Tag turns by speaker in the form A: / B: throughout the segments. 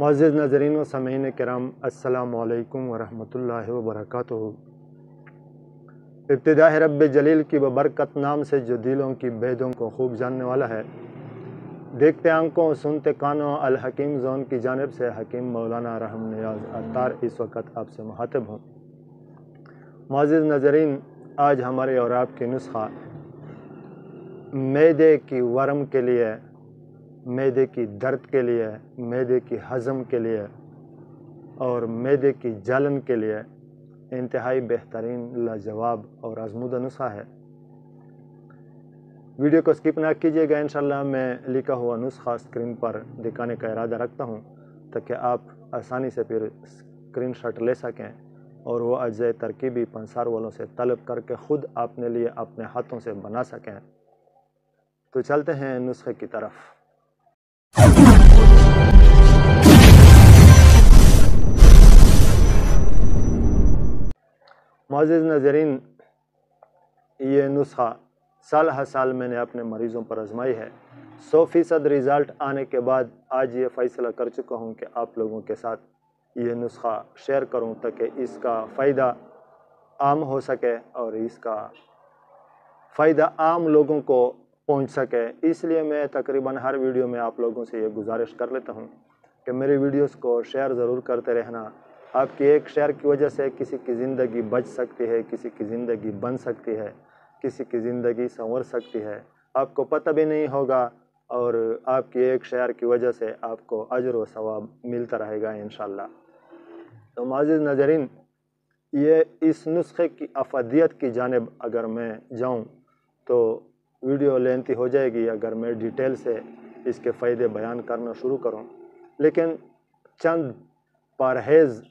A: معزز ناظرین و سامعین کرام، السلام علیکم ورحمۃ اللہ وبرکاتہ۔ ابتدا ہے رب جلیل کی ببرکت نام سے جو دلوں کی بیدوں کو خوب جاننے والا ہے۔ دیکھتے آنکھوں سنتے کانوں الحکیم زون کی جانب سے حکیم مولانا رحم نیاز عطار اس وقت آپ سے مخاطب ہوں۔ معزز ناظرین، آج ہمارے اور آپ کی نسخہ معدے کی ورم کے لیے، معدے کی درد کے لیے، معدے کی ہضم کے لیے اور معدے کی جلن کے لیے انتہائی بہترین، لاجواب اور آزمودہ نسخہ ہے۔ ویڈیو کو سکپ نہ کیجیے گا، انشاءاللہ میں لکھا ہوا نسخہ اسکرین پر دکھانے کا ارادہ رکھتا ہوں تاکہ آپ آسانی سے پھر اسکرین شاٹ لے سکیں اور وہ اجزاء ترکیبی پنسار والوں سے طلب کر کے خود اپنے لیے اپنے ہاتھوں سے بنا سکیں۔ تو چلتے ہیں نسخے کی طرف۔ معزز ناظرین، یہ نسخہ سال ہر سال میں نے اپنے مریضوں پر آزمائی ہے۔ 100% رزلٹ آنے کے بعد آج یہ فیصلہ کر چکا ہوں کہ آپ لوگوں کے ساتھ یہ نسخہ شیئر کروں تاکہ اس کا فائدہ عام ہو سکے اور اس کا فائدہ عام لوگوں کو پہنچ سکے۔ اس لیے میں تقریباً ہر ویڈیو میں آپ لوگوں سے یہ گزارش کر لیتا ہوں کہ میری ویڈیوز کو شیئر ضرور کرتے رہنا۔ آپ کی ایک شیئر کی وجہ سے کسی کی زندگی بچ سکتی ہے، کسی کی زندگی بن سکتی ہے، کسی کی زندگی سنور سکتی ہے، آپ کو پتہ بھی نہیں ہوگا، اور آپ کی ایک شیئر کی وجہ سے آپ کو اجر و ثواب ملتا رہے گا انشاءاللہ۔ تو معزز ناظرین، یہ اس نسخے کی افادیت کی جانب اگر میں جاؤں تو ویڈیو لینتھی ہو جائے گی اگر میں ڈیٹیل سے اس کے فائدے بیان کرنا شروع کروں، لیکن چند پرہیز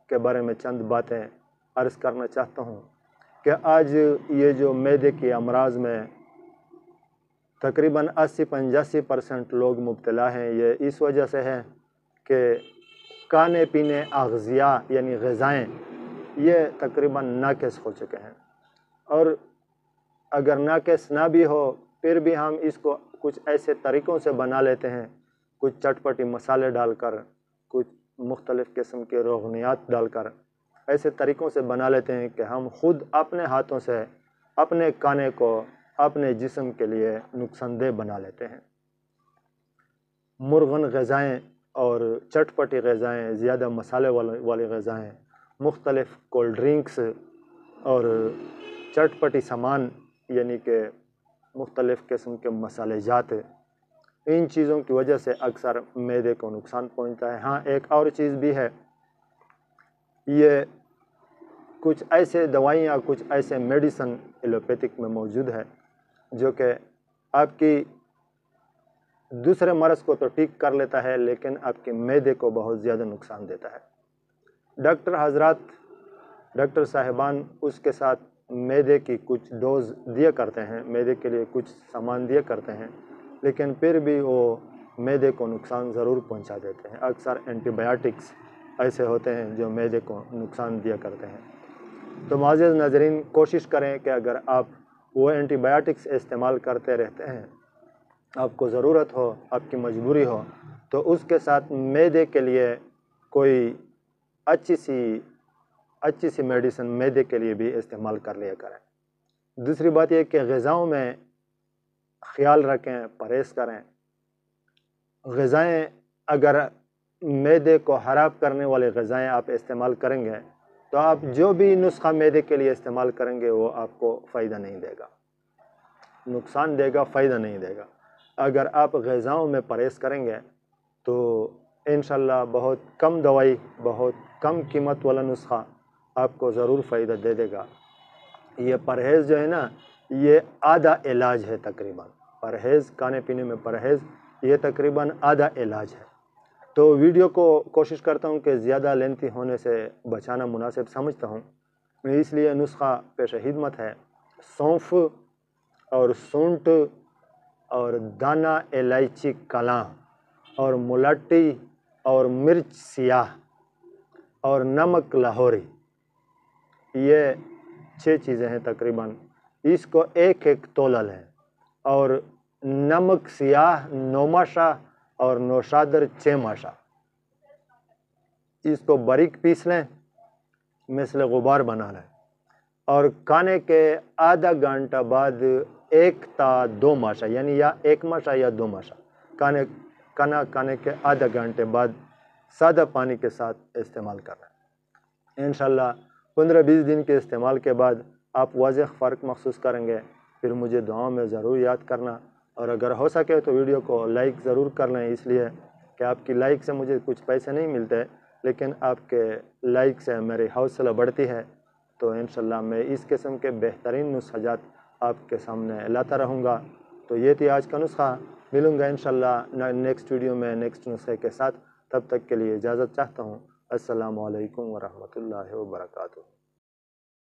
A: کے بارے میں چند باتیں عرض کرنا چاہتا ہوں کہ آج یہ جو معدے کی امراض میں تقریباً 80-85% لوگ مبتلا ہیں، یہ اس وجہ سے ہے کہ کھانے پینے اغذیہ یعنی غذائیں یہ تقریباً ناقص ہو چکے ہیں، اور اگر ناقص نہ بھی ہو پھر بھی ہم اس کو کچھ ایسے طریقوں سے بنا لیتے ہیں، کچھ چٹپٹی مسالے ڈال کر، کچھ مختلف قسم کے روغنیات ڈال کر ایسے طریقوں سے بنا لیتے ہیں کہ ہم خود اپنے ہاتھوں سے اپنے کھانے کو اپنے جسم کے لیے نقصان دہ بنا لیتے ہیں۔ مرغن غذائیں اور چٹپٹی غذائیں، زیادہ مسالے والی غذائیں، مختلف کولڈ ڈرنکس اور چٹپٹی سامان یعنی کہ مختلف قسم کے مسالے جات، ان چیزوں کی وجہ سے اکثر معدے کو نقصان پہنچتا ہے۔ ہاں، ایک اور چیز بھی ہے، یہ کچھ ایسے دوائیاں، کچھ ایسے میڈیسن ایلوپیتھک میں موجود ہے جو کہ آپ کی دوسرے مرض کو تو ٹھیک کر لیتا ہے لیکن آپ کے معدے کو بہت زیادہ نقصان دیتا ہے۔ ڈاکٹر حضرات، ڈاکٹر صاحبان اس کے ساتھ معدے کی کچھ ڈوز دیا کرتے ہیں، معدے کے لیے کچھ سامان دیا کرتے ہیں، لیکن پھر بھی وہ معدے کو نقصان ضرور پہنچا دیتے ہیں۔ اکثر اینٹی بایوٹکس ایسے ہوتے ہیں جو معدے کو نقصان دیا کرتے ہیں۔ تو معزز ناظرین، کوشش کریں کہ اگر آپ وہ اینٹی بایوٹکس استعمال کرتے رہتے ہیں، آپ کو ضرورت ہو، آپ کی مجبوری ہو، تو اس کے ساتھ معدے کے لیے کوئی اچھی سی میڈیسن معدے کے لیے بھی استعمال کر لیا کریں۔ دوسری بات یہ کہ غذاؤں میں خیال رکھیں، پرہیز کریں۔ غذائیں اگر معدے کو خراب کرنے والے غذائیں آپ استعمال کریں گے تو آپ جو بھی نسخہ معدے کے لیے استعمال کریں گے وہ آپ کو فائدہ نہیں دے گا، نقصان دے گا، فائدہ نہیں دے گا۔ اگر آپ غذاؤں میں پرہیز کریں گے تو انشاءاللہ بہت کم دوائی، بہت کم قیمت والا نسخہ آپ کو ضرور فائدہ دے دے گا۔ یہ پرہیز جو ہے نا، یہ آدھا علاج ہے تقریباً۔ پرہیز، کھانے پینے میں پرہیز، یہ تقریباً آدھا علاج ہے۔ تو ویڈیو کو کوشش کرتا ہوں کہ زیادہ لینتھی ہونے سے بچانا مناسب سمجھتا ہوں، اس لیے نسخہ پیش خدمت ہے۔ سونف اور سونٹ اور دانہ الائچی کالا اور ملاٹی اور مرچ سیاہ اور نمک لاہوری، یہ 6 چیزیں ہیں تقریباً۔ اس کو ایک تولہ لیں، اور نمک سیاہ 9 ماشا اور نوشادر 6 ماشا، اس کو باریک پیس لیں، مثل غبار بنا لیں، اور کھانے کے آدھا گھنٹہ بعد 1 تا 2 ماشا، یعنی یا 1 ماشا یا 2 ماشا کھانا کھانے کے آدھا گھنٹے بعد سادہ پانی کے ساتھ استعمال کرنا ہے۔ انشاءاللہ 15-20 دن کے استعمال کے بعد آپ واضح فرق محسوس کریں گے۔ پھر مجھے دعاؤں میں ضرور یاد کرنا، اور اگر ہو سکے تو ویڈیو کو لائک ضرور کر لیں، اس لیے کہ آپ کی لائک سے مجھے کچھ پیسے نہیں ملتے، لیکن آپ کے لائک سے میری حوصلہ بڑھتی ہے۔ تو انشاءاللہ میں اس قسم کے بہترین نسخجات آپ کے سامنے لاتا رہوں گا۔ تو یہ تھی آج کا نسخہ، ملوں گا انشاءاللہ نیکسٹ ویڈیو میں نیکسٹ نسخے کے ساتھ۔ تب تک کے لیے اجازت چاہتا ہوں۔ السلام علیکم ورحمۃ اللہ وبرکاتہ۔